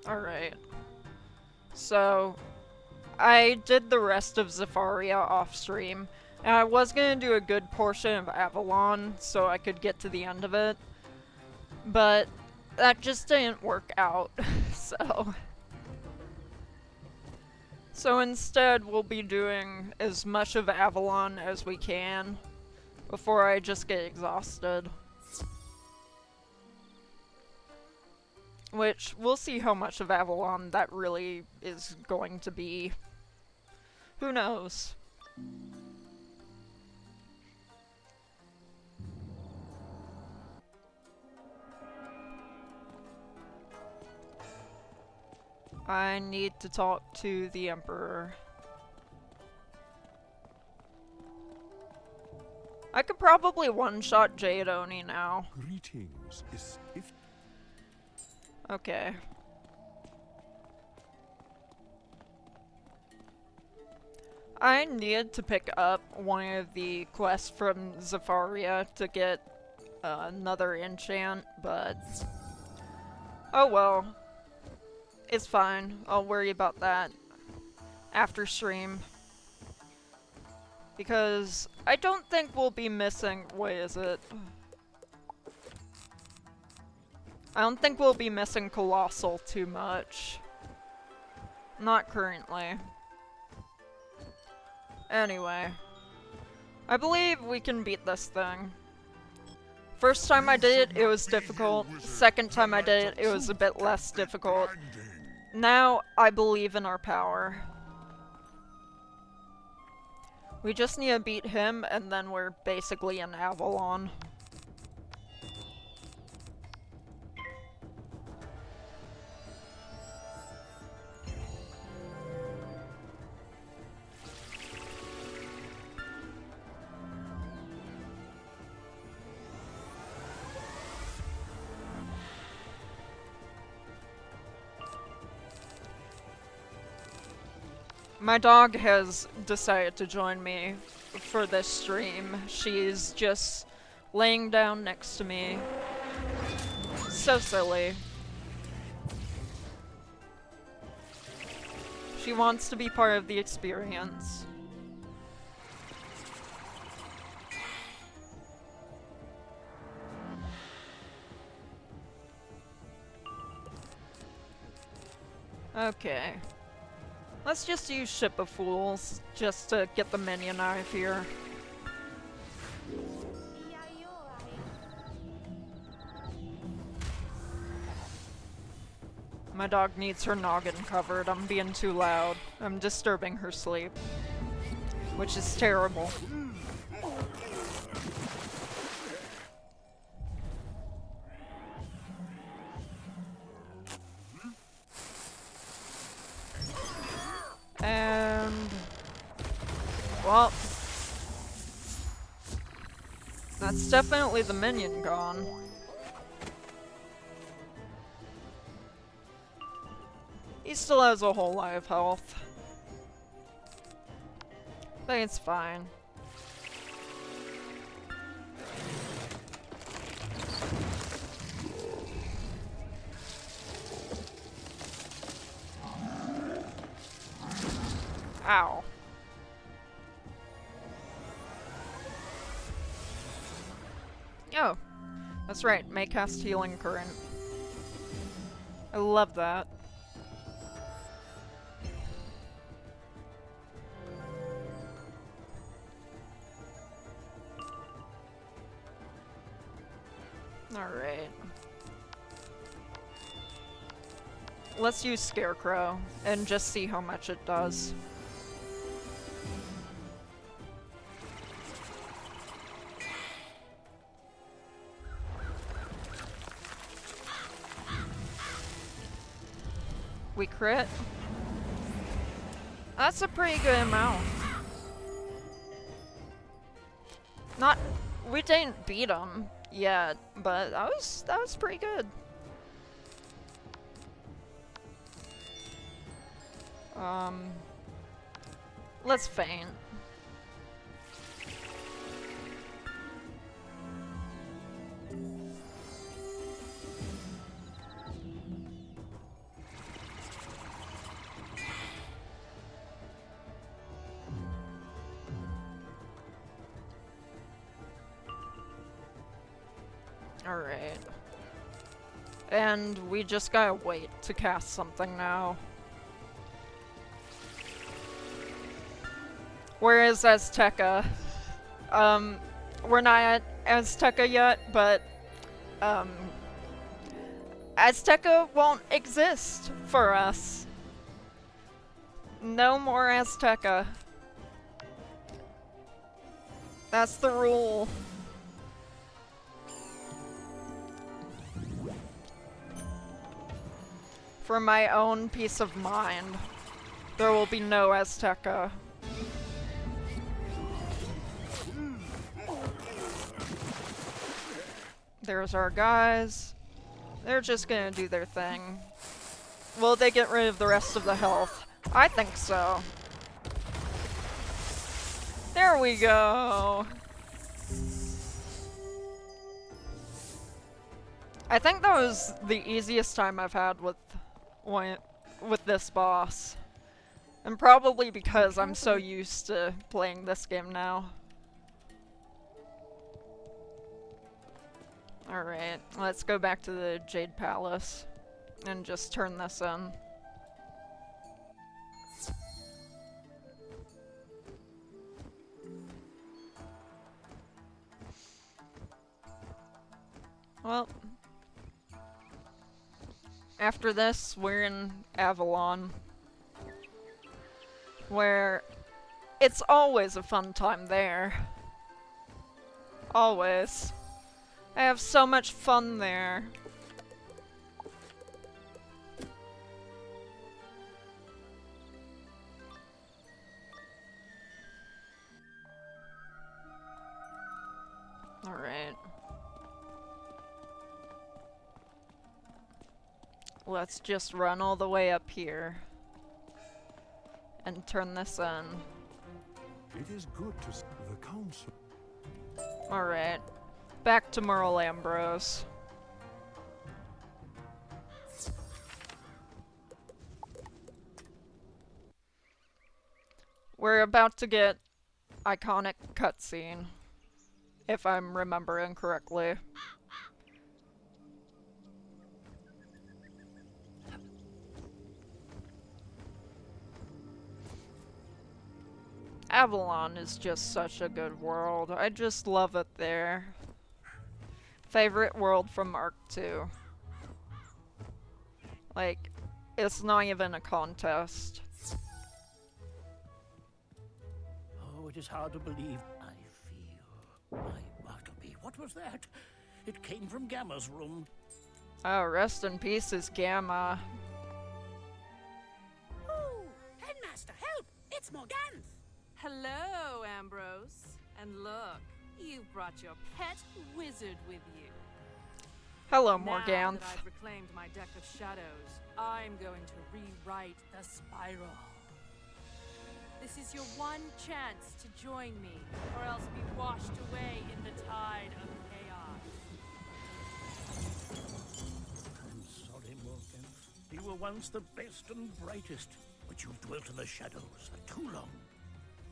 Alright. So, I did the rest of Zafaria off stream, and I was gonna do a good portion of Avalon so I could get to the end of it, but that just didn't work out, so. So instead, we'll be doing as much of Avalon as we can before I just get exhausted. Which, we'll see how much of Avalon that really is going to be. Who knows? I need to talk to the Emperor. I could probably one-shot Jade Oni now. Greetings. If Okay. I need to pick up one of the quests from Zafaria to get another enchant, but... Oh well. It's fine. I'll worry about that after stream. Because I don't think we'll be missing... What is it? I don't think we'll be missing Colossal too much. Not currently. Anyway. I believe we can beat this thing. First time I did it, it was difficult. Second time I did it, it was a bit less difficult. Now, I believe in our power. We just need to beat him, and then we're basically in Avalon. My dog has decided to join me for this stream. She's just laying down next to me. So silly. She wants to be part of the experience. Okay. Let's just use Ship of Fools, just to get the minion out of here. My dog needs her noggin covered. I'm being too loud. I'm disturbing her sleep. Which is terrible. And... well... that's definitely the minion gone. He still has a whole lot of health. But it's fine. Ow. Oh, that's right, may cast Healing Current. I love that. Alright. Let's use Scarecrow and just see how much it does. We crit. That's a pretty good amount. Not... we didn't beat him yet, but that was pretty good. Let's feint. Alright. And we just gotta wait to cast something now. Where is Azteca? We're not at Azteca yet, but, Azteca won't exist for us. No more Azteca. That's the rule. For my own peace of mind, there will be no Azteca. There's our guys. They're just gonna do their thing. Will they get rid of the rest of the health? I think so. There we go. I think that was the easiest time I've had with this boss. And probably because I'm so used to playing this game now. Alright, let's go back to the Jade Palace and just turn this in. Well, after this, we're in Avalon, where it's always a fun time there. Always. I have so much fun there. Alright. Let's just run all the way up here and turn this in. It is good to see the council. Alright. Back to Merle Ambrose. We're about to get iconic cutscene, if I'm remembering correctly. Avalon is just such a good world. I just love it there. Favorite world from Arc 2. Like, it's not even a contest. Oh, it is hard to believe. I feel my Bartleby. What was that? It came from Gamma's room. Oh, rest in peace is Gamma. Oh, Headmaster, help! It's Morganthe! Hello, Ambrose. And look, you've brought your pet wizard with you. Hello, Now Morganthe. that I've reclaimed my deck of shadows, I'm going to rewrite the spiral. This is your one chance to join me, or else be washed away in the tide of chaos. I'm sorry, Morganthe. You were once the best and brightest, but you've dwelt in the shadows for too long.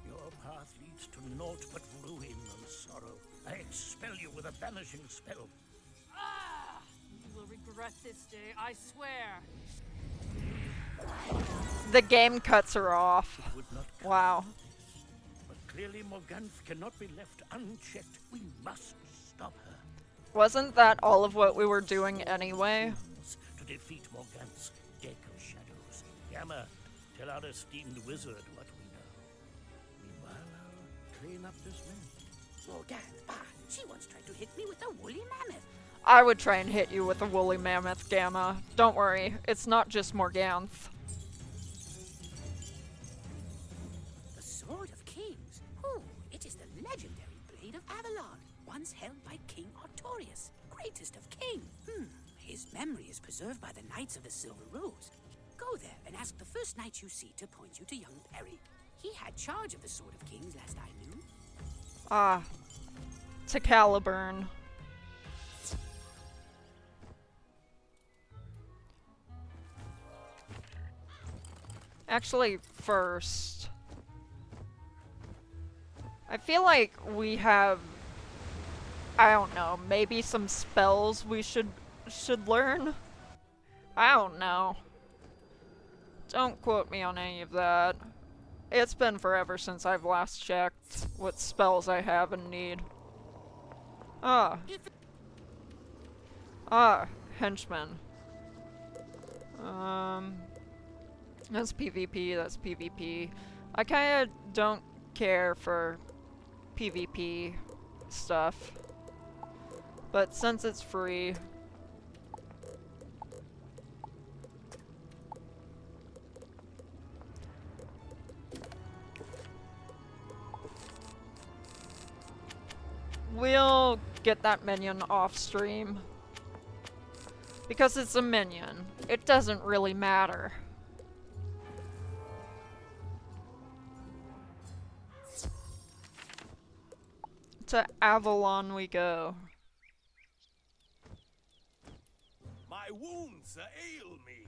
Your path leads to naught but ruin and sorrow. I expel you with a banishing spell. Ah! You will regret this day, I swear. The game cuts her off. It would not come Wow. to this. But clearly Morganthe cannot be left unchecked. We must stop her. Wasn't that all of what we were doing anyway? To defeat Morganthe's deck of shadows. Gamma, tell our esteemed wizard what we know. Meanwhile, I'll clean up this mess. Morganthe, bah! She once tried to hit me with a woolly mammoth. I would try and hit you with a woolly mammoth, Gamma. Don't worry, it's not just Morganthe. The Sword of Kings. Oh, it is the legendary Blade of Avalon, once held by King Artorius, greatest of kings. His memory is preserved by the Knights of the Silver Rose. Go there and ask the first knight you see to point you to young Perry. He had charge of the Sword of Kings last I knew. Ah. To Caliburn. Actually, first, I feel like we have I don't know, maybe some spells we should learn? I don't know. Don't quote me on any of that. It's been forever since I've last checked what spells I have and need. Ah. Ah, henchman. That's PvP, that's PvP. I kinda don't care for PvP stuff. But since it's free... we'll get that minion off stream. Because it's a minion. It doesn't really matter. To Avalon we go. My wounds ail me.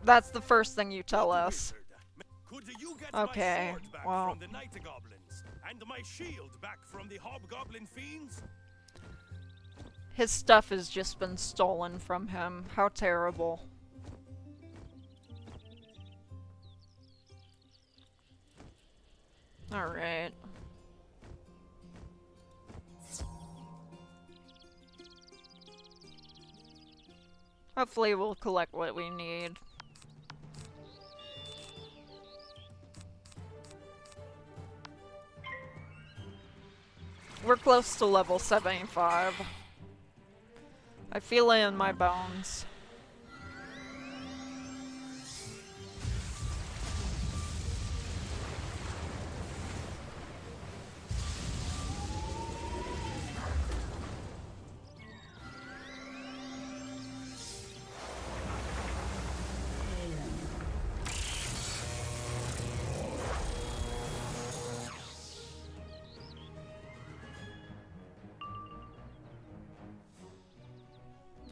That's the first thing you tell Good us. wizard, could you get Okay, my sword back well. from the night goblins and my shield back from the hobgoblin fiends? His stuff has just been stolen from him. How terrible. Alright. Hopefully we'll collect what we need. We're close to level 75. I feel it in my bones.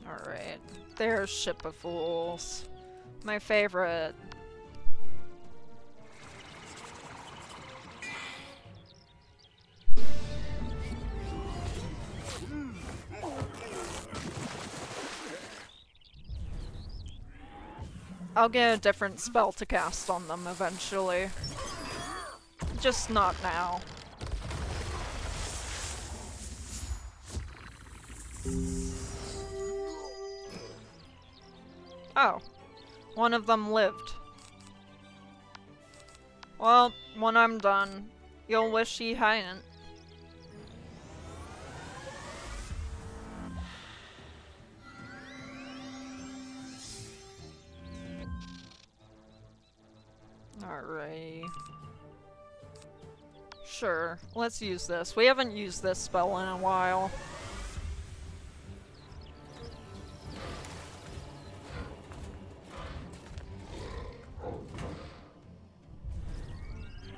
Alright. There's Ship of Fools. My favorite. I'll get a different spell to cast on them eventually. Just not now. Oh. One of them lived. Well, when I'm done, you'll wish he hadn't. Alright. Sure, let's use this. We haven't used this spell in a while.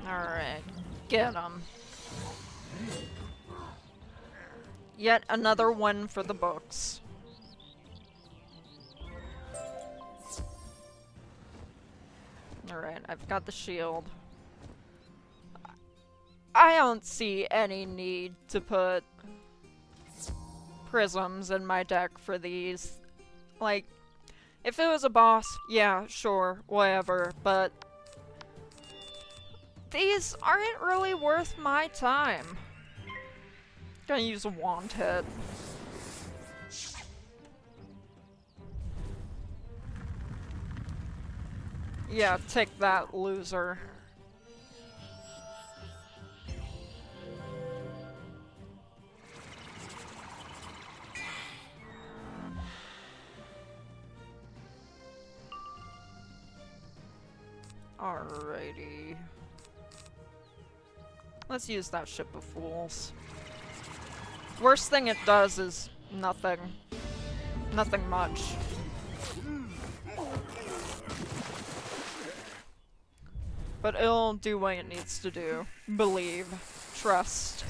Alright, get him. Yet another one for the books. Alright, I've got the shield. I don't see any need to put prisms in my deck for these. Like, if it was a boss, yeah, sure, whatever, but these aren't really worth my time. Gonna use a wand hit. Yeah, take that, loser. Alrighty. Let's use that Ship of Fools. Worst thing it does is nothing. Nothing much. But it'll do what it needs to do. Believe. Trust.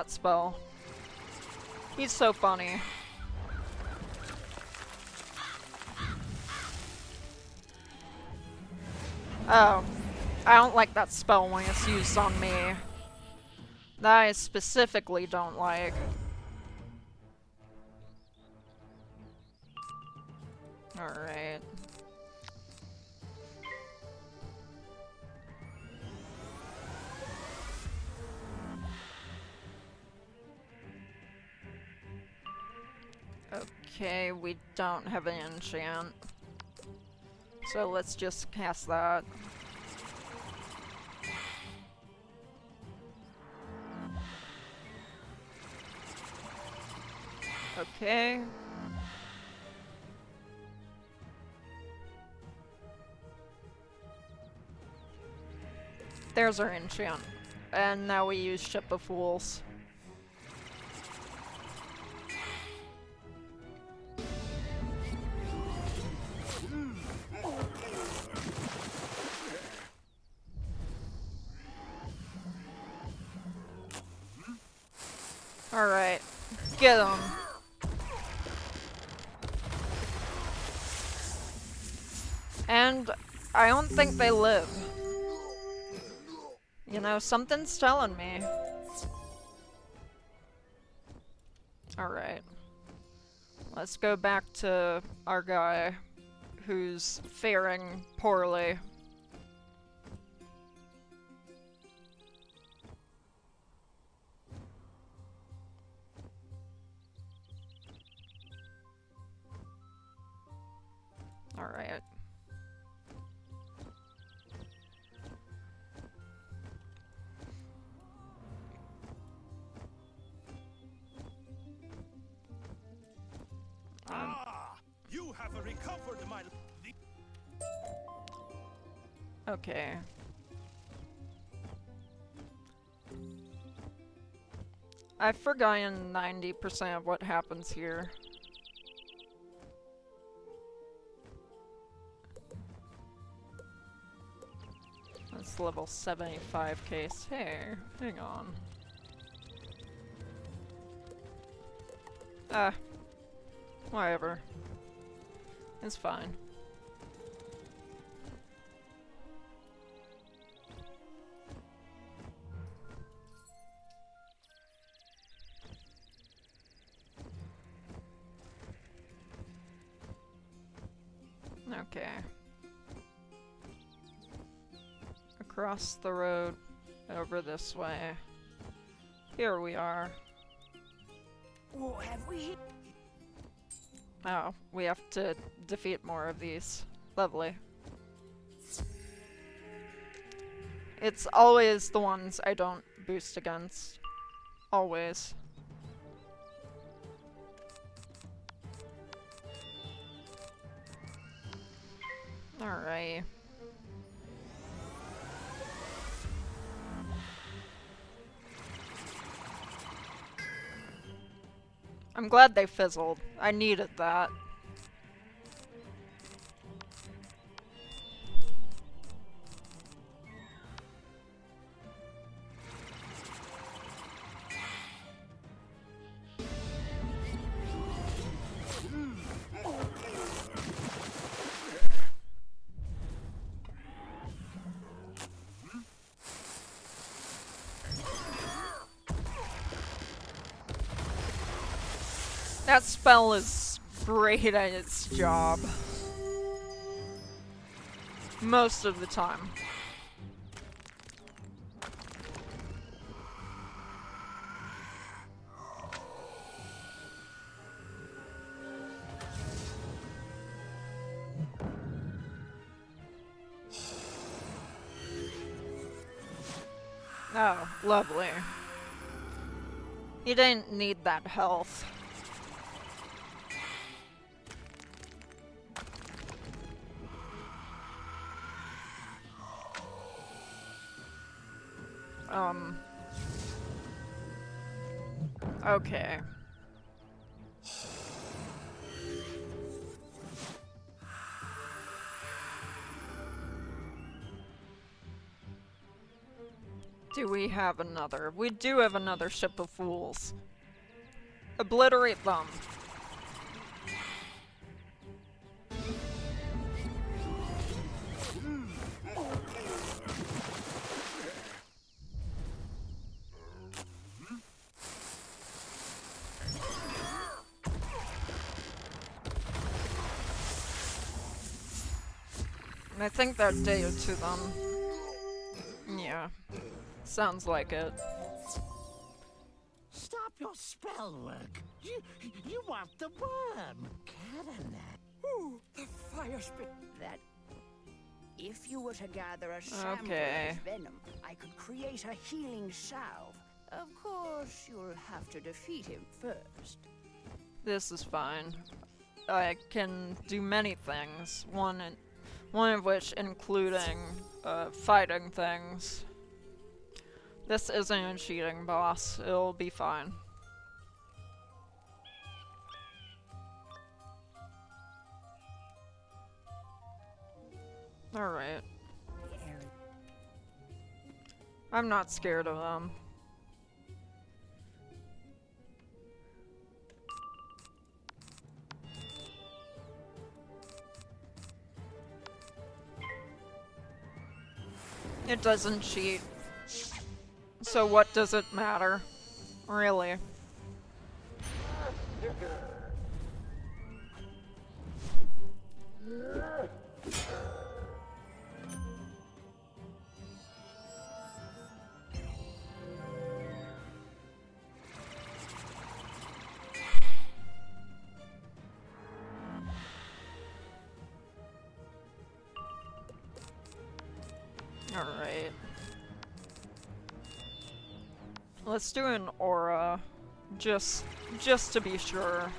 that spell. He's so funny. Oh, I don't like that spell when it's used on me. That I specifically don't like. Alright. Okay, we don't have an enchant. So let's just cast that. Okay. There's our enchant. And now we use Ship of Fools. Alright. Get him. And I don't think they live. You know, something's telling me. Alright. Let's go back to our guy who's faring poorly. Alright. You have recovered my... Okay. I've forgotten 90% of what happens here. That's level 75 case. Hey, hang on. Whatever. It's fine. Okay. Across the road, over this way. Here we are. What have we hit? Oh, we have to defeat more of these. Lovely. It's always the ones I don't boost against. Always. Alright. I'm glad they fizzled. I needed that. That spell is great at its job. Most of the time. Oh, lovely. You didn't need that health. Okay. Do we have another? We do have another Ship of Fools. Obliterate them. I think that did to them. Yeah. Sounds like it. Stop your spell work. You want the worm. Caranet. Ooh, the fire spit. That. If you were to gather a sample Okay. of his venom, I could create a healing salve. Of course, you'll have to defeat him first. This is fine. I can do many things. One of which including fighting things. This isn't a cheating boss. It'll be fine. Alright. I'm not scared of them. It doesn't cheat. So what does it matter? Really? Alright. Let's do an aura. Just to be sure.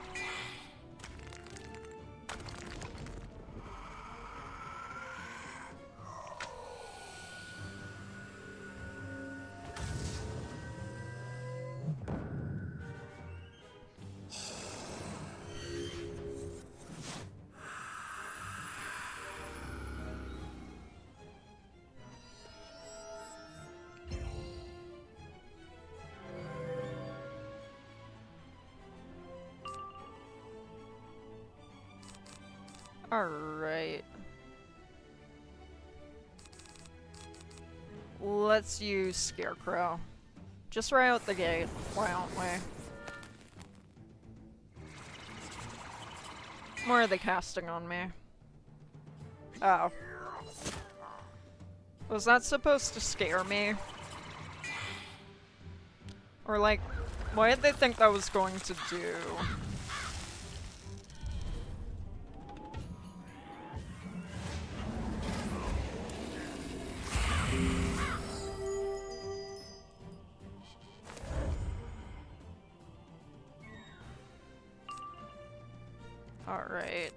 Alright. Let's use Scarecrow. Just right out the gate, why don't we? Why are they casting on me? Oh. Was that supposed to scare me? Or like, what did they think that was going to do? Alright.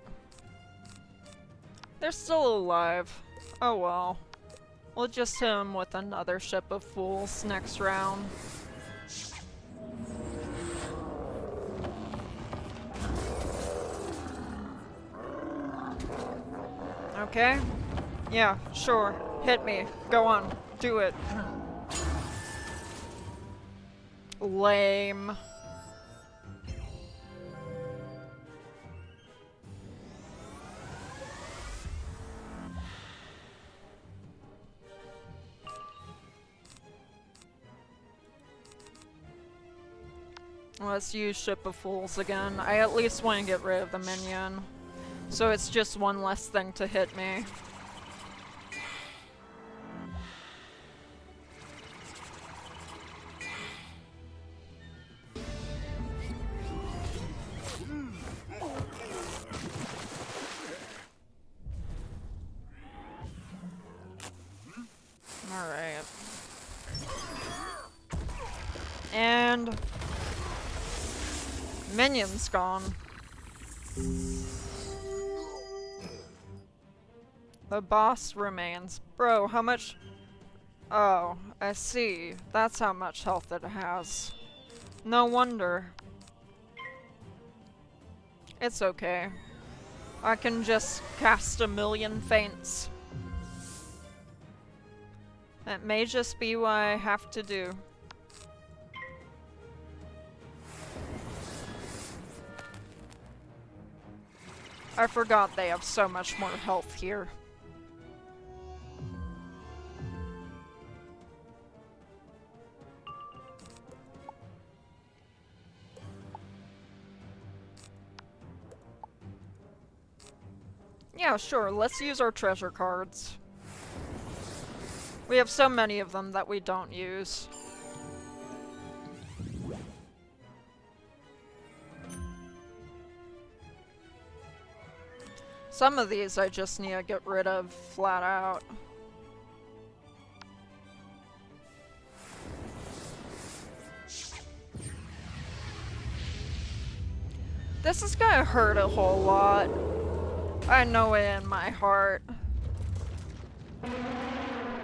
They're still alive. Oh well. We'll just hit him with another Ship of Fools next round. Okay? Yeah, sure. Hit me. Go on. Do it. Lame. Let's use Ship of Fools again. I at least want to get rid of the minion. So it's just one less thing to hit me. Alright. And minion's gone. The boss remains. Bro, how much? Oh, I see. That's how much health it has. No wonder. It's okay. I can just cast a million feints. That may just be what I have to do. I forgot they have so much more health here. Yeah, sure, let's use our treasure cards. We have so many of them that we don't use. Some of these I just need to get rid of flat out. This is gonna hurt a whole lot. I know it in my heart.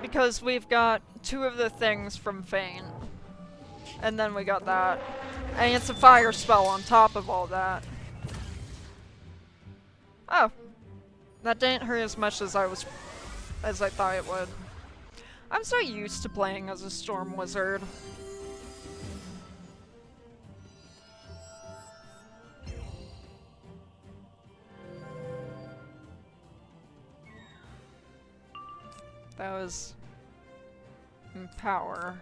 Because we've got 2 of the things from Feint. And then we got that. And it's a fire spell on top of all that. Oh. That didn't hurt as much as I thought it would. I'm so used to playing as a storm wizard. That was power.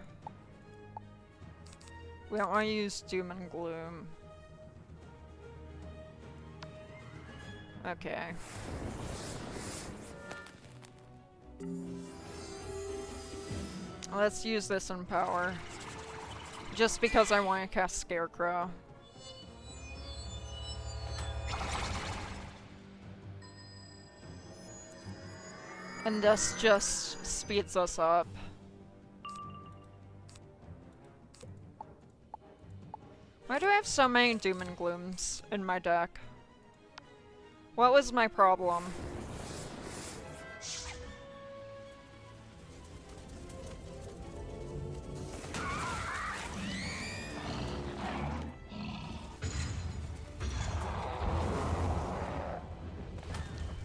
We don't want to use Doom and Gloom. Okay. Let's use this in power. Just because I want to cast Scarecrow. And this just speeds us up. Why do I have so many Doom and Glooms in my deck? What was my problem?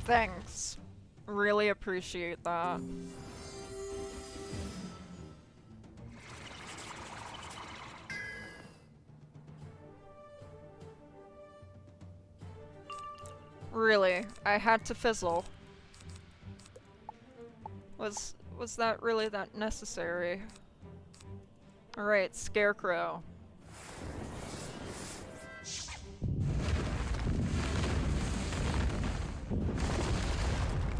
Thanks. Really appreciate that. Really, I had to fizzle. Was that really that necessary? Alright, Scarecrow.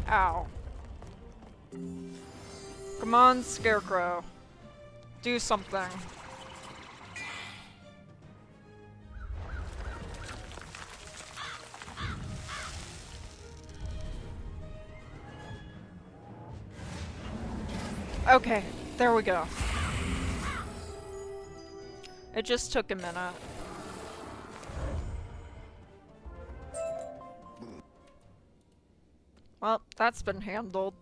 Ow. Come on, Scarecrow. Do something. Okay, there we go. It just took a minute. Well, that's been handled.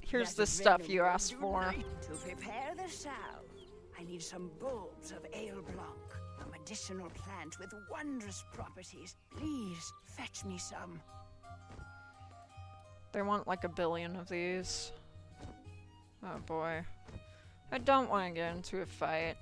Here's the stuff you asked for. To prepare the salve, I need some bulbs of ale blanc, a medicinal plant with wondrous properties. Please fetch me some. They want like 1 billion of these. Oh boy. I don't want to get into a fight.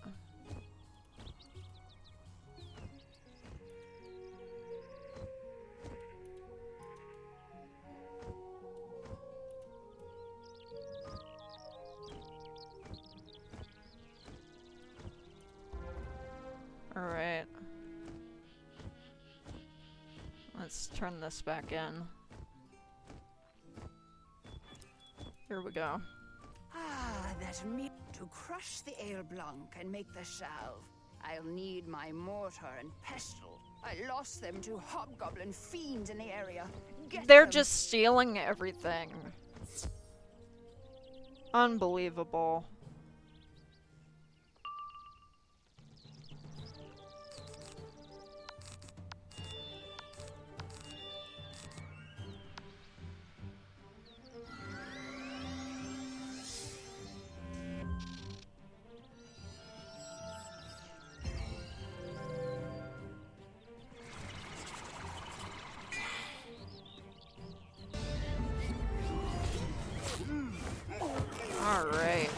Alright. Let's turn this back in. Here we go. Ah, that meat. To crush the ale blanc and make the salve, I'll need my mortar and pestle. I lost them to hobgoblin fiends in the area. They're just stealing everything. Unbelievable. Alright.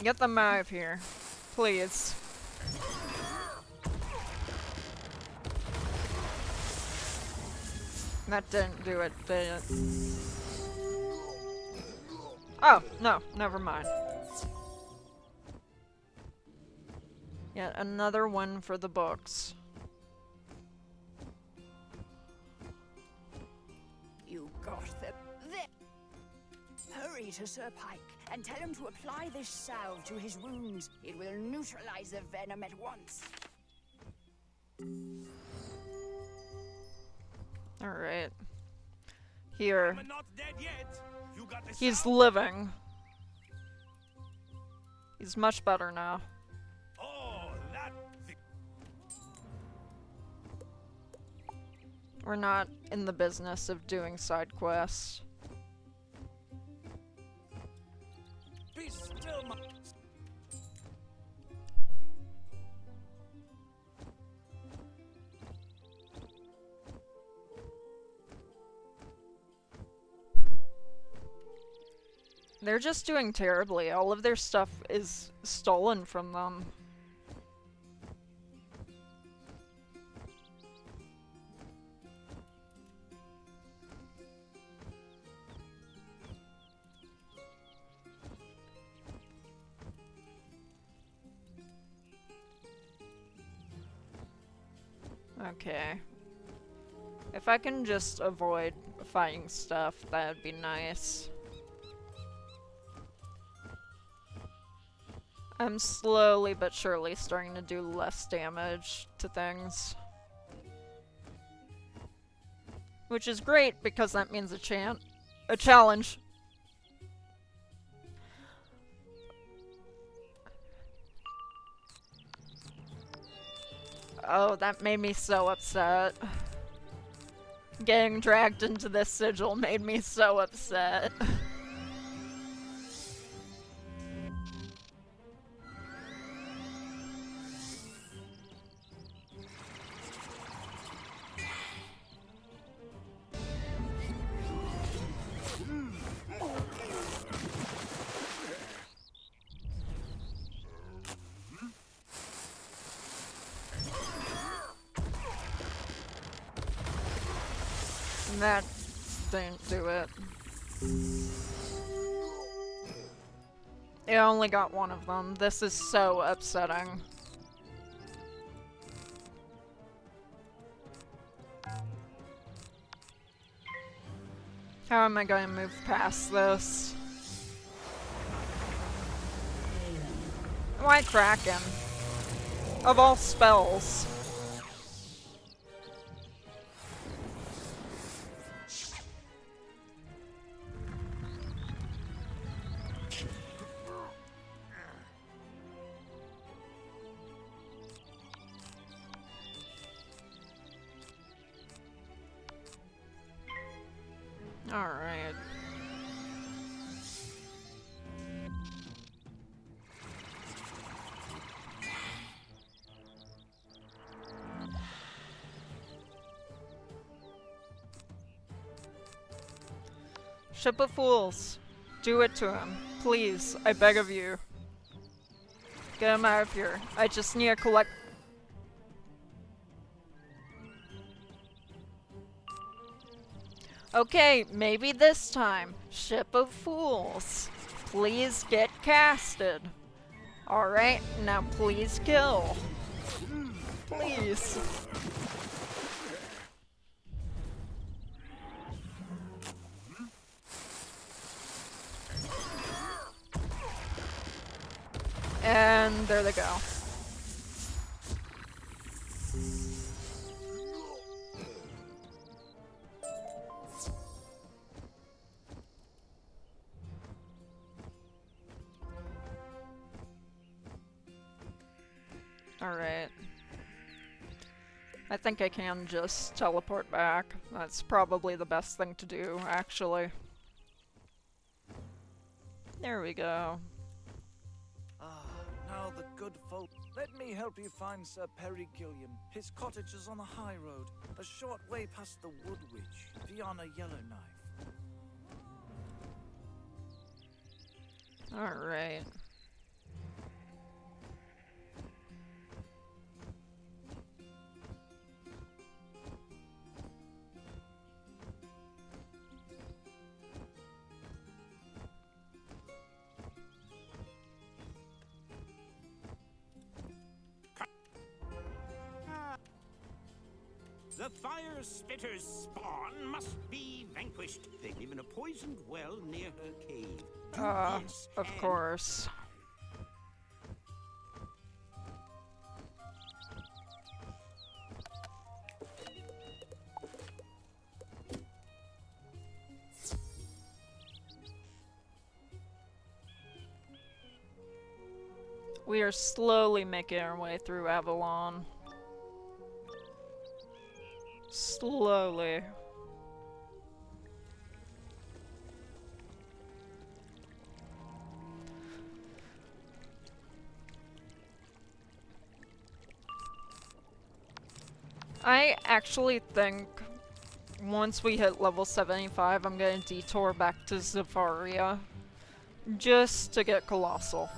Get them out of here. Please. That didn't do it, did it? Oh, no, never mind. Yet another one for the books. You got them. There. Hurry to Sir Pike and tell him to apply this salve to his wounds. It will neutralize the venom at once. Alright. Here. I'm not dead yet. You got the He's sound? living. He's much better now. Oh, that We're not in the business of doing side quests. Be still, my... They're just doing terribly. All of their stuff is stolen from them. Okay. If I can just avoid fighting stuff, that'd be nice. I'm slowly but surely starting to do less damage to things. Which is great, because that means a challenge. Oh, that made me so upset. Getting dragged into this sigil made me so upset. That didn't do it. It only got one of them. This is so upsetting. How am I going to move past this? Why Kraken? Of all spells. Alright. Ship of Fools. Do it to him. Please, I beg of you. Get him out of here. I just need to collect... Okay, maybe this time. Ship of Fools. Please get casted. Alright, now please kill. Please. And there they go. Alright. I think I can just teleport back. That's probably the best thing to do, actually. There we go. Ah, now the good folk. Let me help you find Sir Perry Gilliam. His cottage is on the high road, a short way past the Wood Witch, beyond a Yellowknife. Alright. The fire spitter's spawn must be vanquished. They live in a poisoned well near her cave. Do this Of and- course. We are slowly making our way through Avalon. Slowly. I actually think once we hit level 75, I'm gonna detour back to Zafaria just to get Colossal.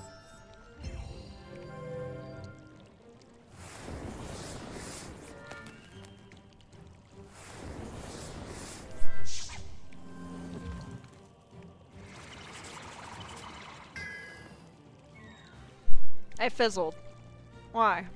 I fizzled. Why?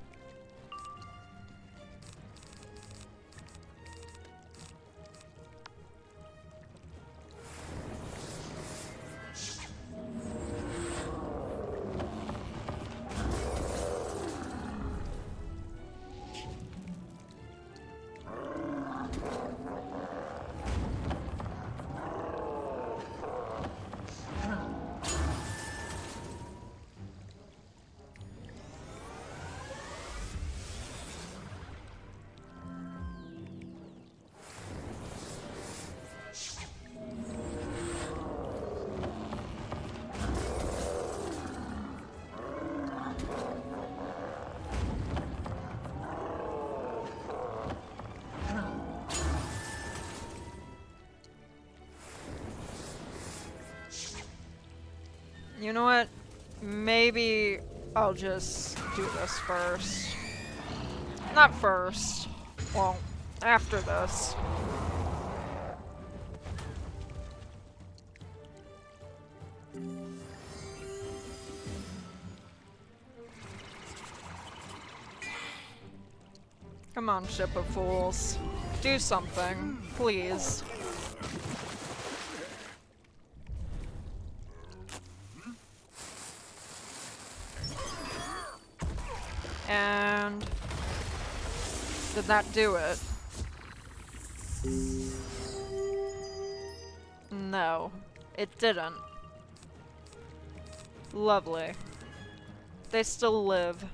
You know what? Maybe I'll just do this first. Not first. Well, after this. Come on, Ship of Fools. Do something, please. And did that do it? No, it didn't. Lovely. They still live.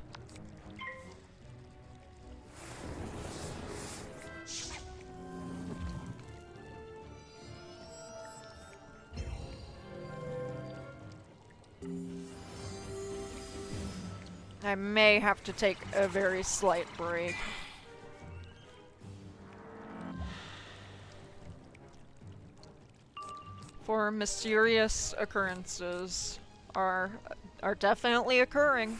I may have to take a very slight break. For mysterious occurrences are definitely occurring.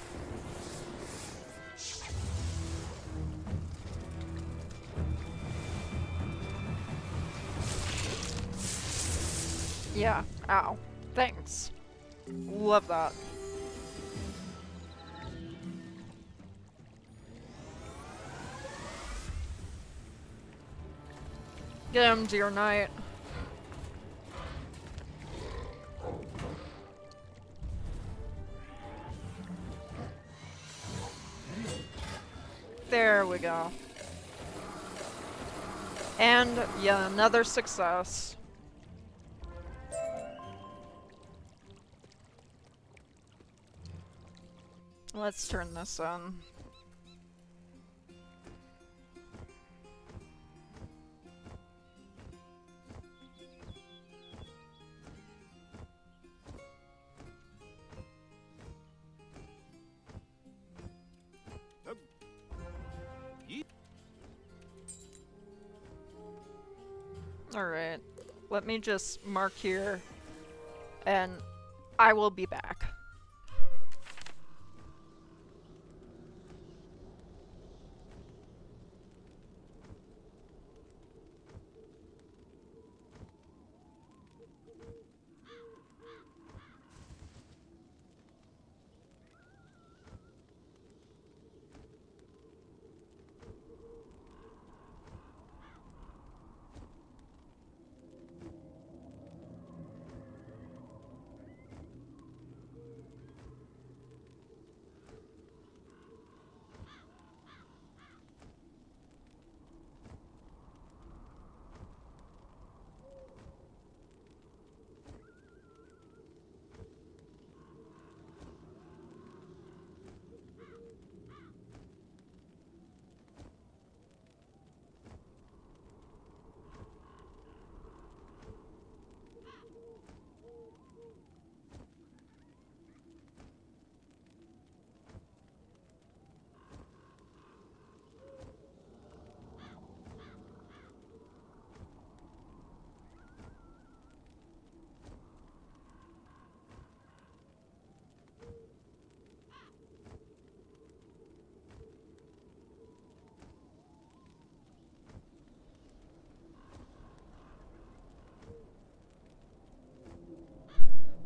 Yeah, ow. Thanks. Love that. Get him, dear knight. There we go. And yeah, another success. Let's turn this on. Alright, let me just mark here, and I will be back.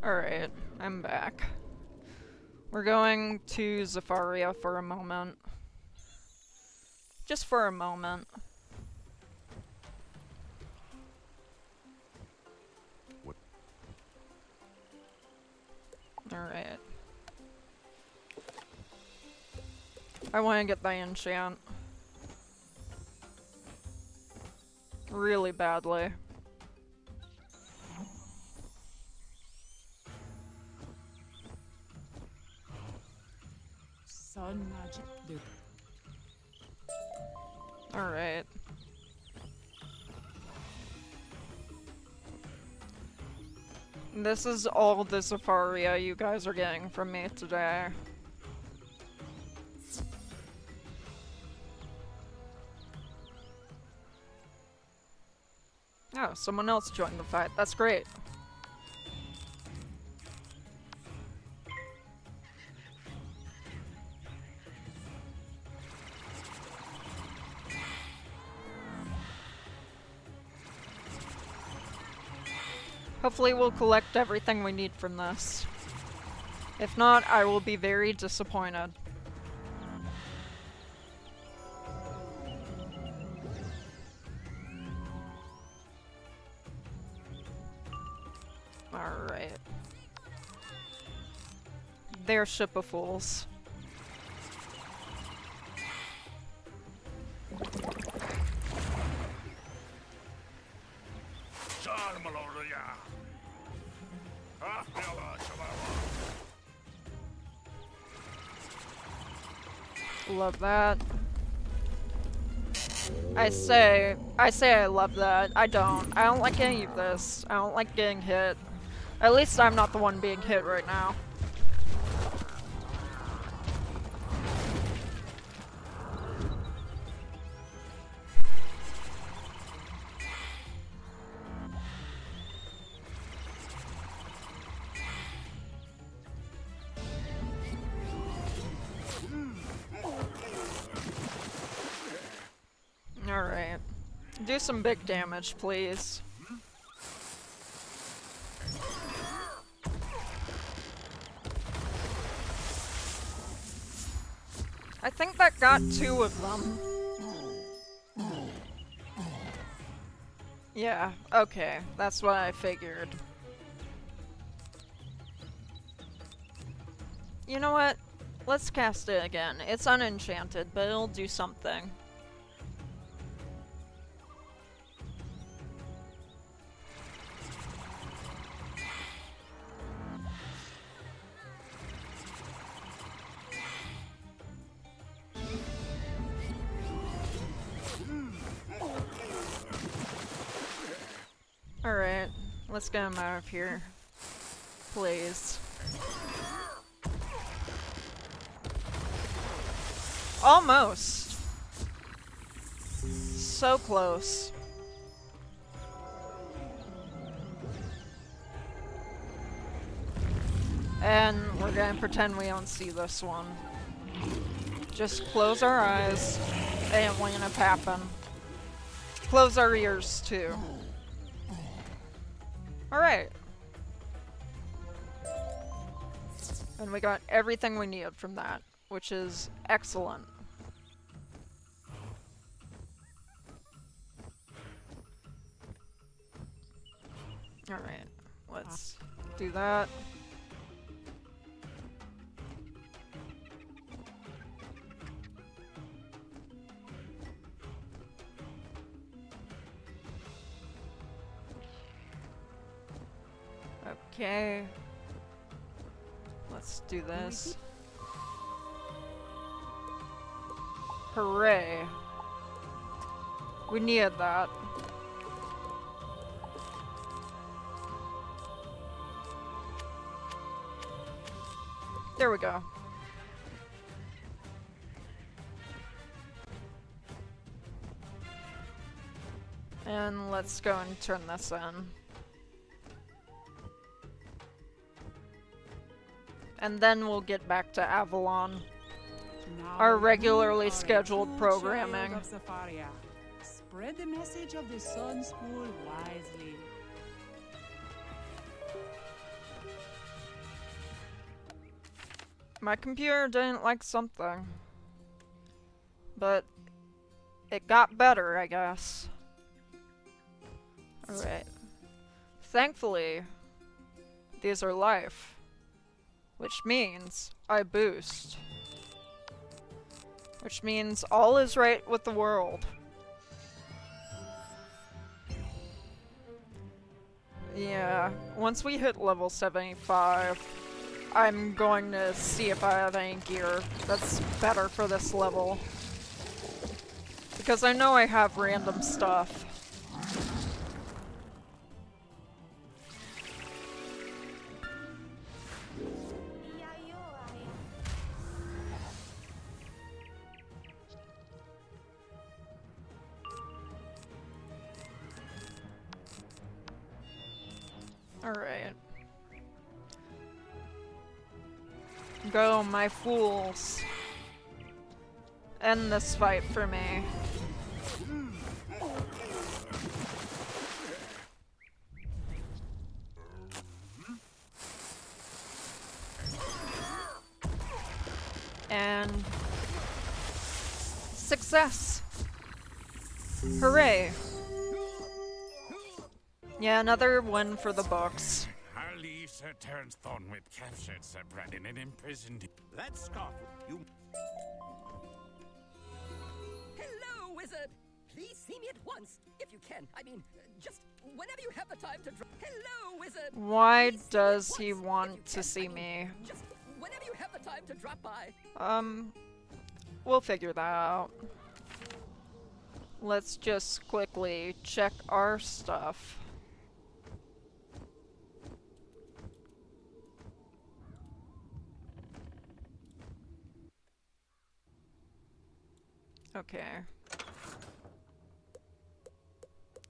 Alright, I'm back. We're going to Zafaria for a moment. Just for a moment. What? Alright. I want to get the enchant. Really badly. Sun magic. Alright. This is all the Zafaria you guys are getting from me today. Oh, someone else joined the fight. That's great. Hopefully we'll collect everything we need from this. If not, I will be very disappointed. Alright. Their ship of fools. Love that. I say I love that. I don't. I don't like any of this. I don't like getting hit. At least I'm not the one being hit right now. Alright. Do some big damage, please. I think that got 2 of them. Yeah, okay. That's what I figured. You know what? Let's cast it again. It's unenchanted, but it'll do something. Alright, let's get him out of here. Please. Almost. So close. And we're gonna pretend we don't see this one. Just close our eyes. Ain't gonna happen. Close our ears too. Alright. And we got everything we needed from that, which is excellent. Alright, let's do that. Okay. Let's do this. Hooray. We needed that. There we go. And let's go and turn this in. And then we'll get back to Avalon. Our regularly scheduled programming. Of Zafaria. Spread the message of the Sun School wisely. My computer didn't like something. But it got better, I guess. Alright. Thankfully, these are life. Which means I boost. Which means all is right with the world. Yeah, once we hit level 75, I'm going to see if I have any gear that's better for this level. Because I know I have random stuff. Alright. Go, my fools. End this fight for me. And success! Hooray! Yeah, another win for the books. Harley Sir Terence Thornwhip captured Sir Brandon and imprisoned him. That's scoff. You. Hello, wizard! Please see me at once, if you can. I mean, just whenever you have the time to Hello, wizard! Why Please see me at does he once, if want you to can. see I mean, me? Just whenever you have the time to drop by. We'll figure that out. Let's just quickly check our stuff. Okay.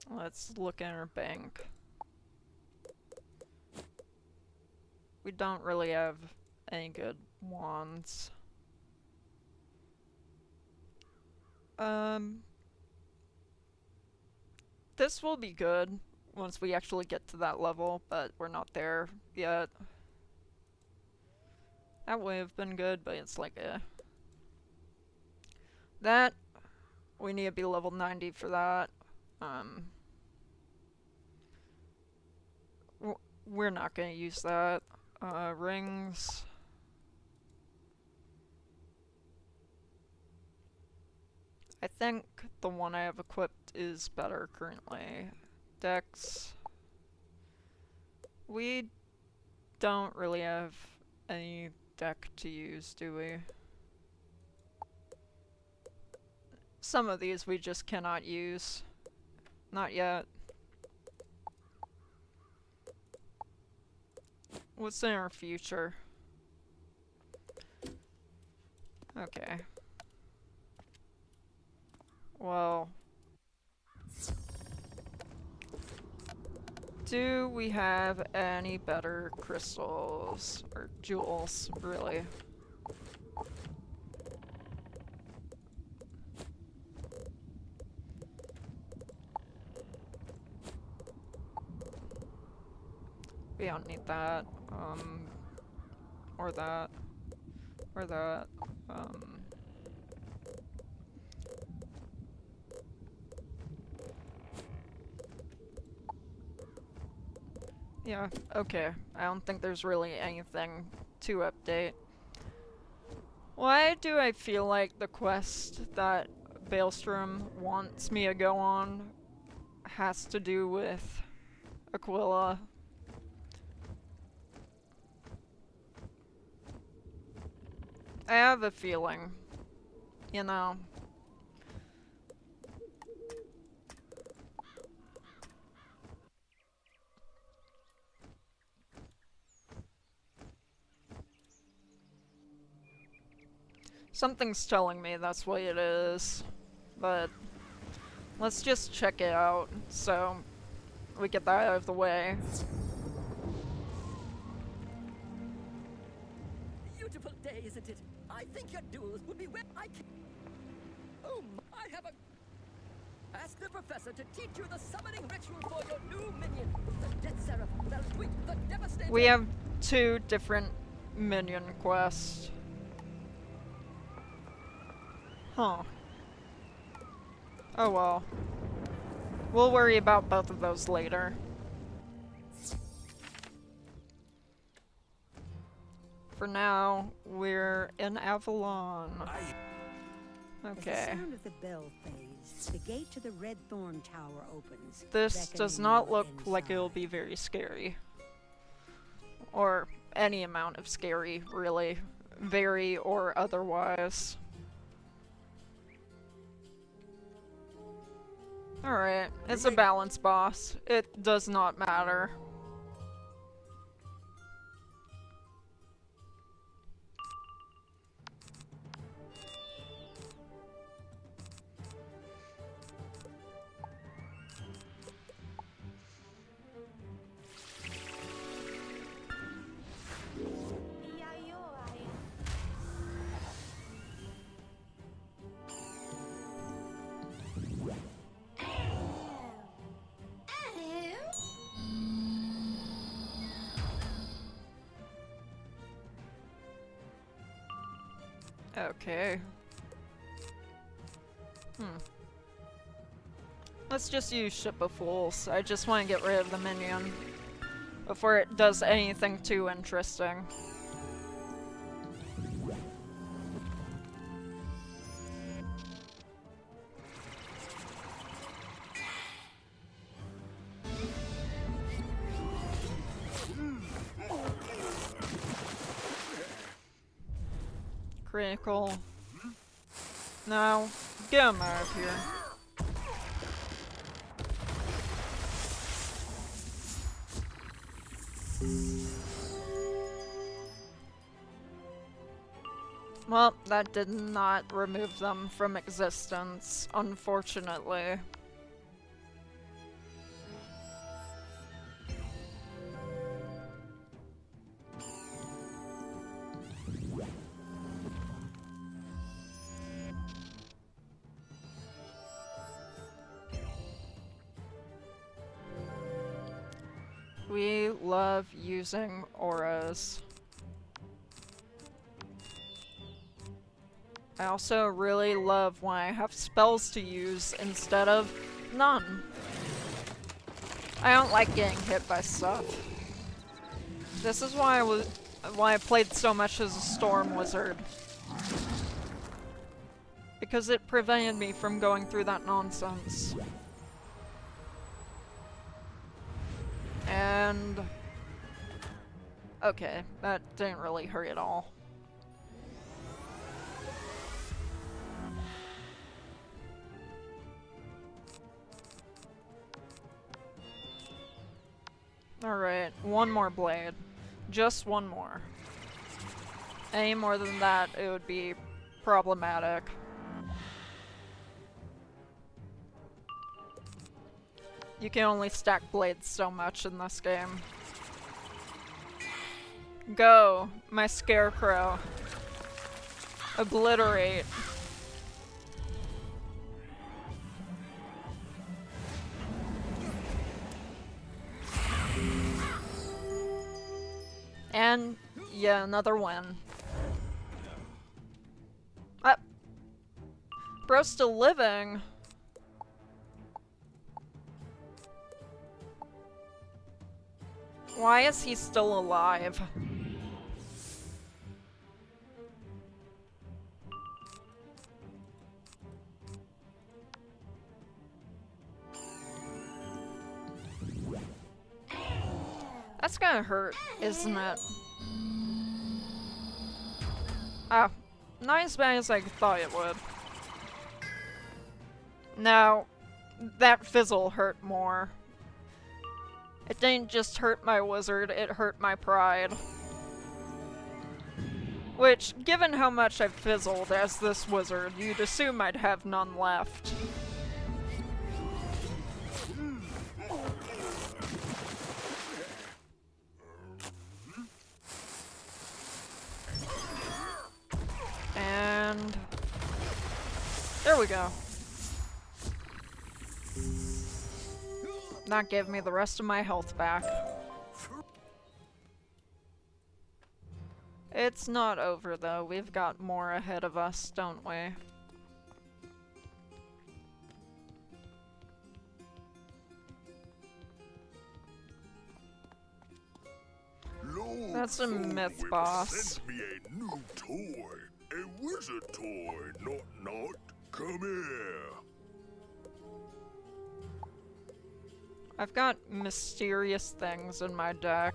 Let's look in our bank. We don't really have any good wands. This will be good once we actually get to that level, but we're not there yet. That would have been good, but it's like a... That, we need to be level 90 for that. We're not gonna use that. Rings. I think the one I have equipped is better currently. Dex. We don't really have any deck to use, do we? Some of these we just cannot use. Not yet. What's in our future? Okay. Well... Do we have any better crystals? Or jewels, really? We don't need that. Or that. Or that. Yeah, okay. I don't think there's really anything to update. Why do I feel like the quest that Baelstrom wants me to go on has to do with Aquila? I have a feeling, you know. Something's telling me that's what it is, but let's just check it out so we get that out of the way. Beautiful day, isn't it? I think your duels would be well. Oh, I have a. Ask the professor to teach you the summoning ritual for your new minion, the Death Seraph, Beltwig, the Devastator. We have 2 different minion quests. Huh. Oh well. We'll worry about both of those later. For now, we're in Avalon. Okay. As the sound of the bell fades, the gate to the Red Thorn Tower opens. This does not look like it'll be very scary. Or any amount of scary, really. Very or otherwise. Alright, it's a balance boss. It does not matter. Okay. Let's just use Ship of Fools. I just want to get rid of the minion before it does anything too interesting. Critical. No, get him out of here. Well, that did not remove them from existence, unfortunately. We love using auras. I also really love when I have spells to use instead of none. I don't like getting hit by stuff. This is why I played so much as a Storm Wizard. Because it prevented me from going through that nonsense. And... okay, that didn't really hurt at all. Alright, one more blade. Just one more. Any more than that, it would be problematic. You can only stack blades so much in this game. Go, my scarecrow. Obliterate. And, yeah, another win. Bro's still living. Why is he still alive? That's gonna hurt, isn't it? Ah, not as bad as I thought it would. Now, that fizzle hurt more. It didn't just hurt my wizard, it hurt my pride. Which, given how much I've fizzled as this wizard, you'd assume I'd have none left. And there we go. That gave me the rest of my health back. It's not over though, we've got more ahead of us, don't we? Lord That's a myth Thornwhip boss. sent me a new toy. A wizard toy, not. Come here. I've got mysterious things in my deck.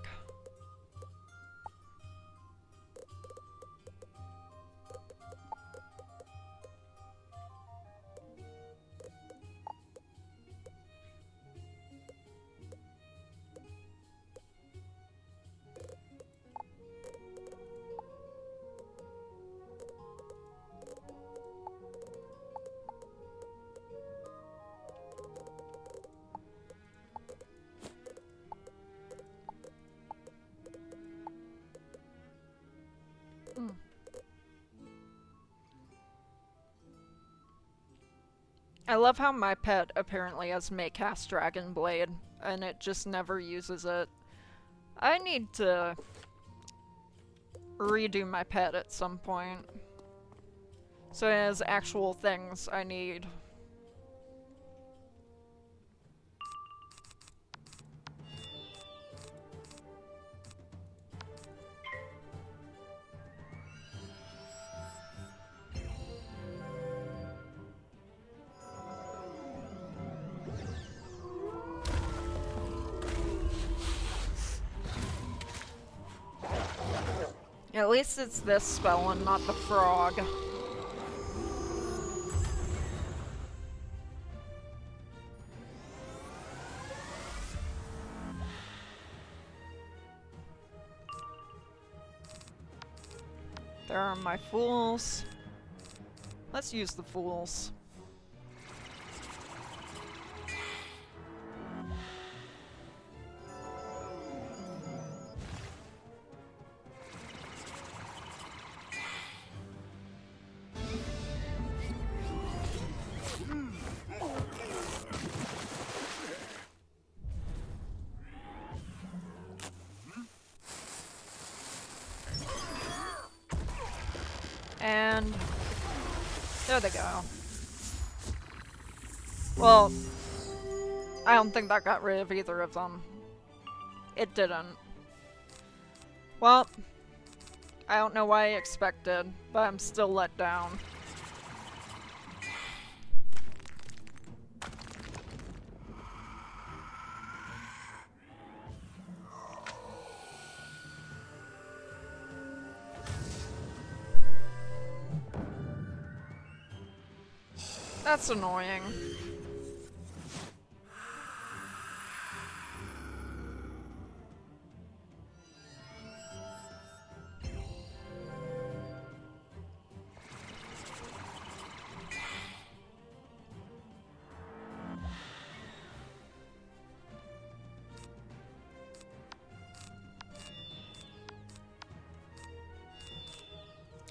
I love how my pet apparently has Maycast Dragon Blade, and it just never uses it. I need to redo my pet at some point. So it has actual things I need. At least it's this spell and not the frog. There are my fools. Let's use the fools. And there they go. Well, I don't think that got rid of either of them. It didn't. Well, I don't know what I expected, but I'm still let down. That's annoying.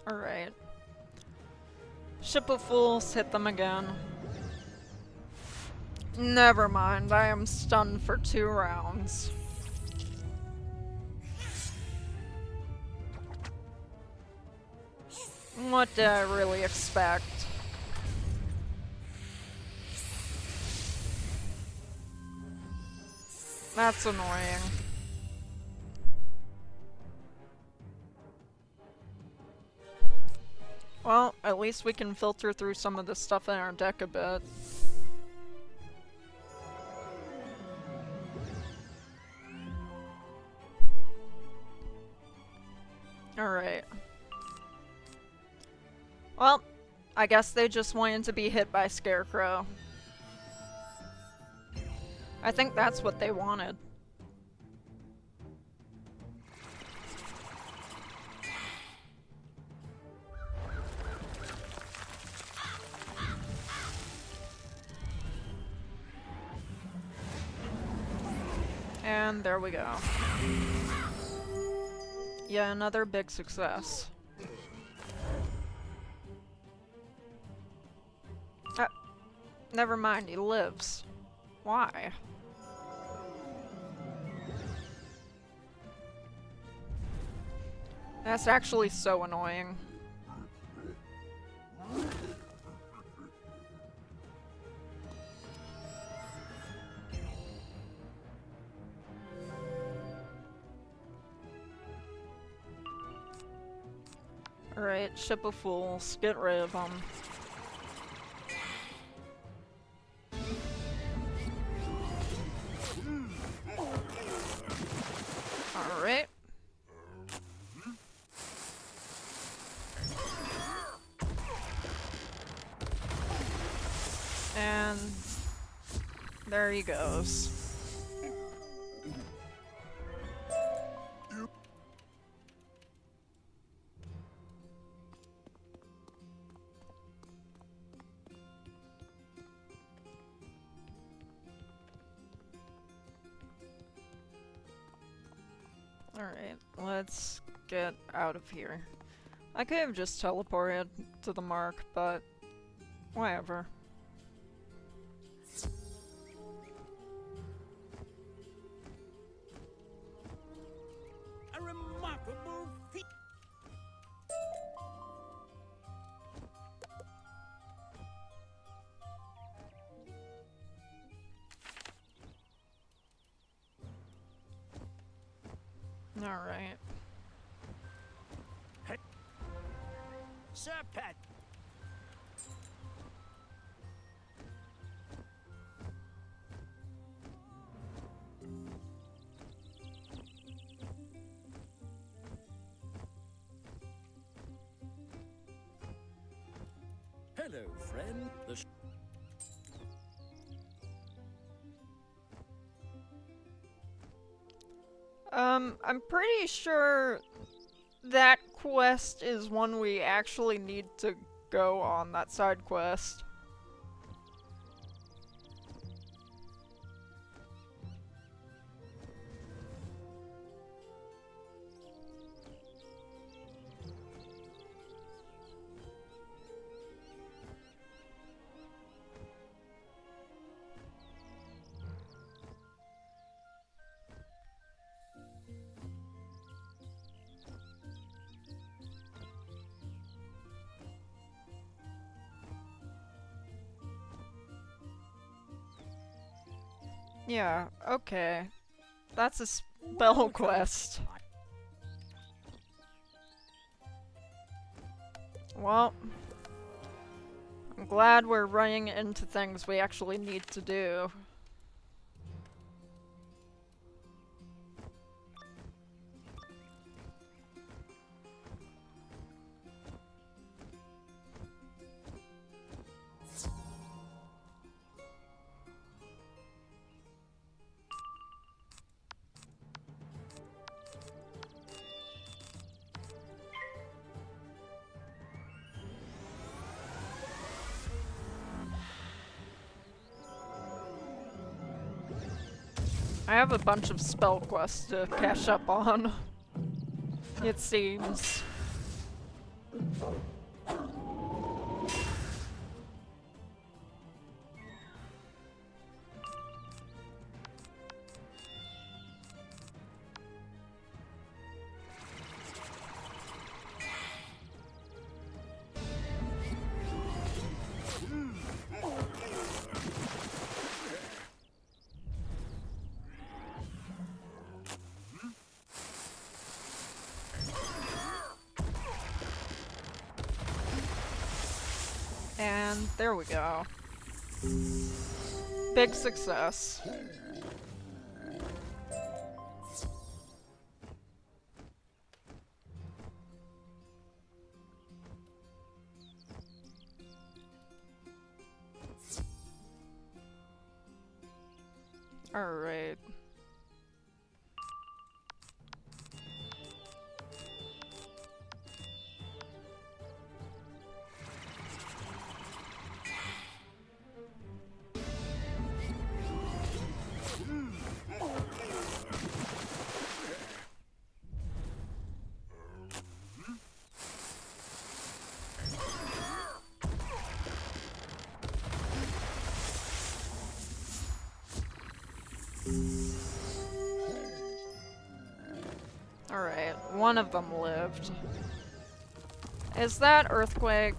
Alright. Ship of Fools, hit them again. Never mind, I am stunned for 2 rounds. What did I really expect? That's annoying. Well, at least we can filter through some of the stuff in our deck a bit. Alright. Well, I guess they just wanted to be hit by Scarecrow. I think that's what they wanted. And there we go. Yeah, another big success. Never mind, he lives. Why? That's actually so annoying. Alright, Ship of Fools, get rid of them. Alright. And there he goes. Alright, let's get out of here. I could have just teleported to the mark, but whatever. A remarkable feat. Alright. Hey. Sir Pat. Hello, friend. I'm pretty sure that quest is one we actually need to go on, that side quest. Yeah, okay. That's a spell quest. Well, I'm glad we're running into things we actually need to do. I have a bunch of spell quests to catch up on, it seems. And there we go. Big success. All right. Alright, one of them lived. Is that Earthquake?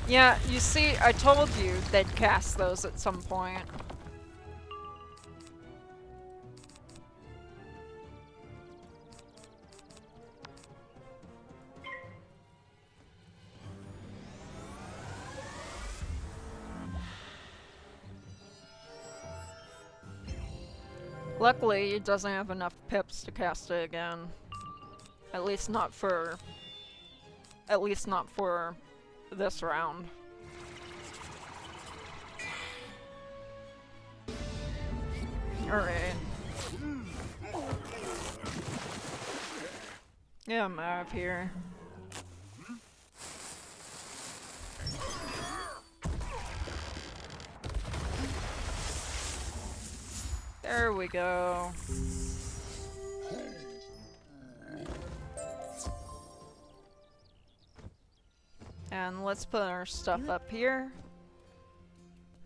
Yeah, you see, I told you they'd cast those at some point. Luckily, it doesn't have enough pips to cast it again. At least not for this round. Alright. Yeah, I'm out of here. There we go. And let's put our stuff up here.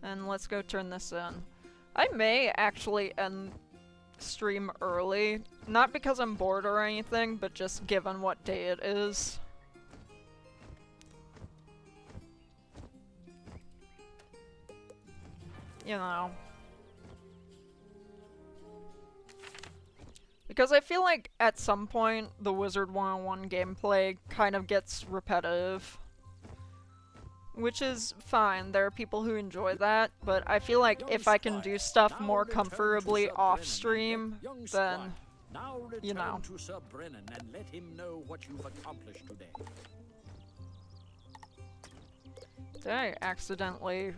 And let's go turn this in. I may actually end stream early. Not because I'm bored or anything, but just given what day it is. You know. Because I feel like at some point the Wizard 101 gameplay kind of gets repetitive. Which is fine, there are people who enjoy that, but I feel like if I can do stuff more comfortably off stream, then, you know. To Sir Brennan and let him know what you've accomplished today. Did I accidentally...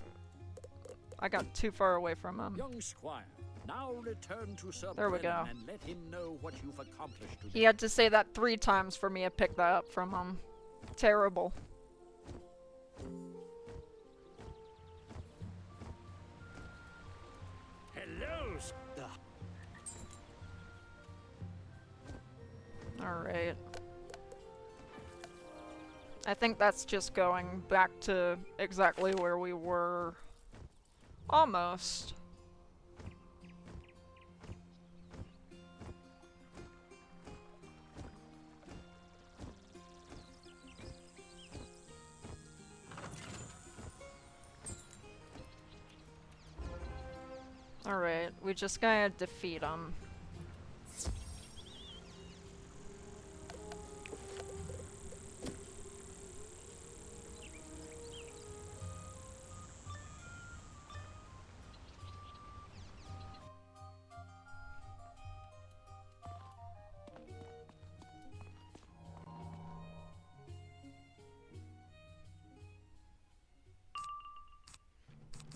I got too far away from him. Young Squire, now return to Sir There we Brennan go. and let him know what you've accomplished today. He had to say that 3 times for me to pick that up from him. Terrible. Hello, Alright. I think that's just going back to exactly where we were. Almost. Alright, we just gotta defeat him.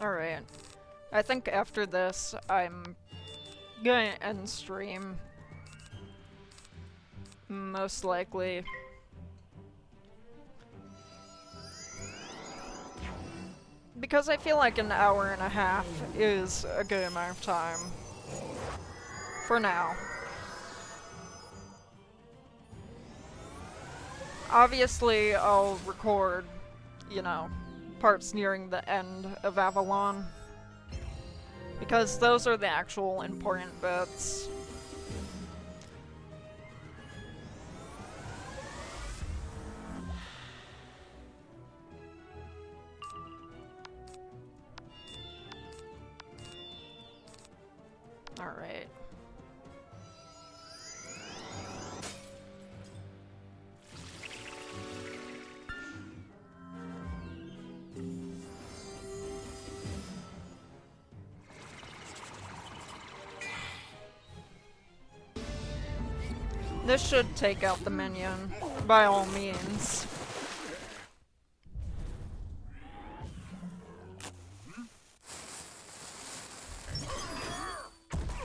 Alright. I think after this, I'm gonna end stream. Most likely. Because I feel like an hour and a half is a good amount of time. For now. Obviously, I'll record, you know, parts nearing the end of Avalon, because those are the actual important bits. Alright. This should take out the minion, by all means.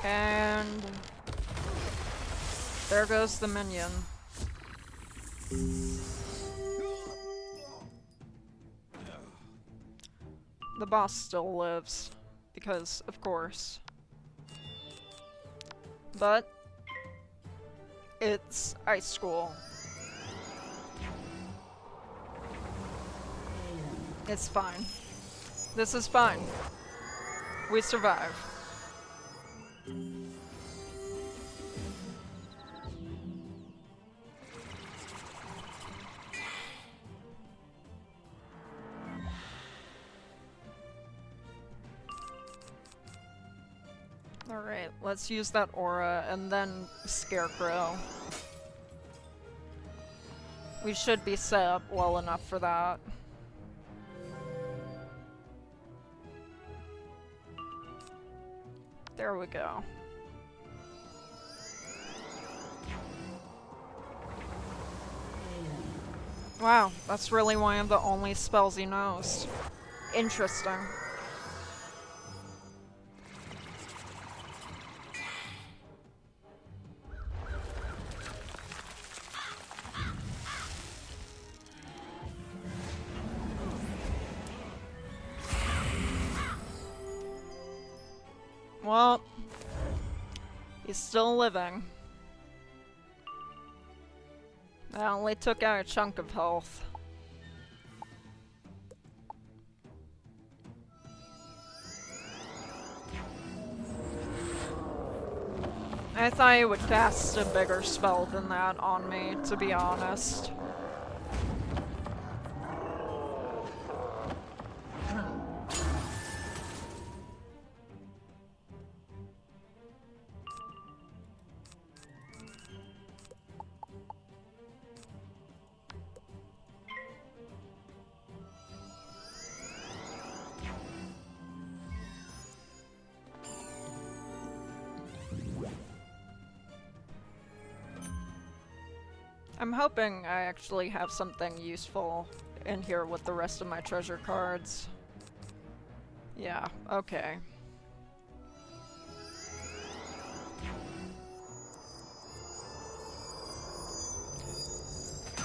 And there goes the minion. The boss still lives, because of course. But it's Ice School. It's fine. This is fine. We survive. Alright, let's use that aura and then Scarecrow. We should be set up well enough for that. There we go. Wow, that's really one of the only spells he knows. Interesting. Well, he's still living. I only took out a chunk of health. I thought he would cast a bigger spell than that on me, to be honest. I'm hoping I actually have something useful in here with the rest of my treasure cards. Yeah, okay.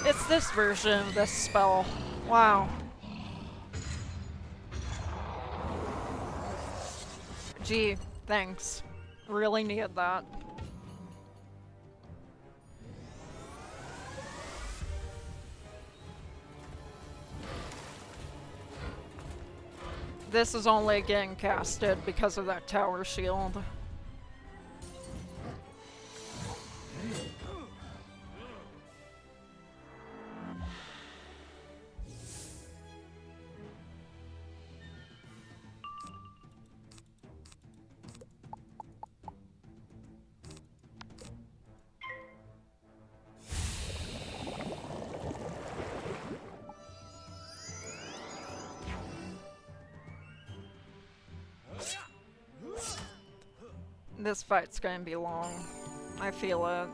It's this version of this spell. Wow. Gee, thanks. Really needed that. This is only getting casted because of that tower shield. This fight's gonna be long. I feel it.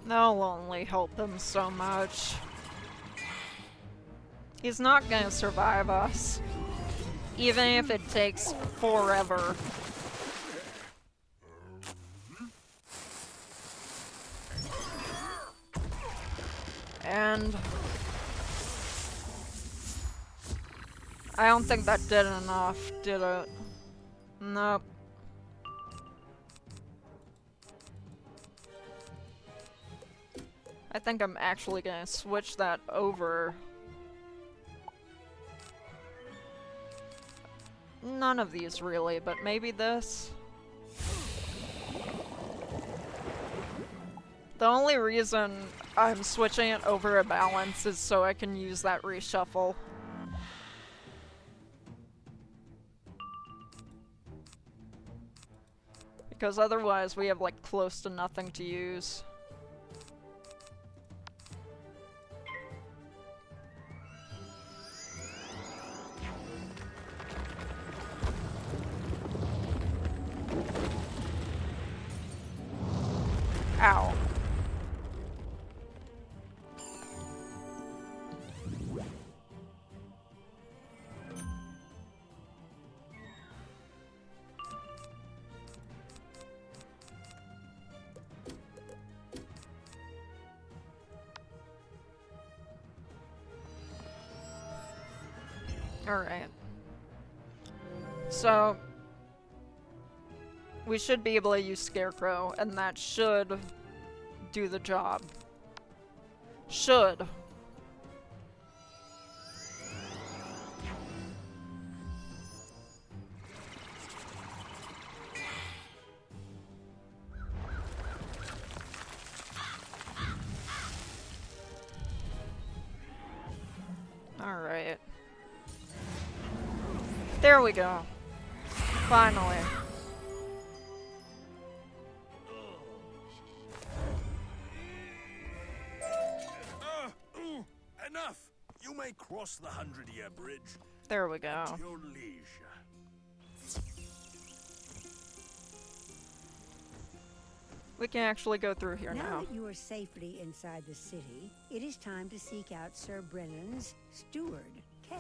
That'll only help him so much. He's not gonna survive us, even if it takes forever. And I don't think that did enough, did it? Nope. I think I'm actually gonna switch that over. None of these really, but maybe this? The only reason I'm switching it over a balance is so I can use that reshuffle. Because otherwise we have like close to nothing to use. Ow. Alright. So, we should be able to use Scarecrow, and that should do the job. Should. Alright. There we go. Finally. Enough! You may cross the 100-year bridge. There we go. At your leisure. We can actually go through here Now now. that you are safely inside the city, it is time to seek out Sir Brennan's steward, Kay.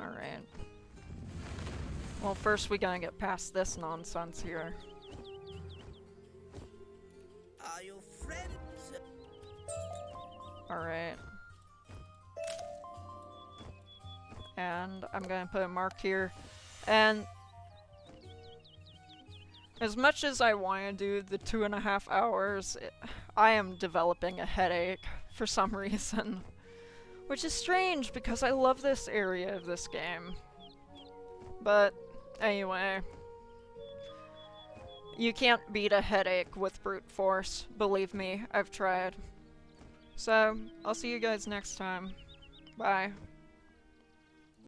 Alright. Well, first we gotta get past this nonsense here. Are you friends? Alright. And I'm gonna put a mark here. And as much as I want to do the 2.5 hours, I am developing a headache for some reason. Which is strange because I love this area of this game. But anyway. You can't beat a headache with brute force. Believe me, I've tried. So, I'll see you guys next time. Bye.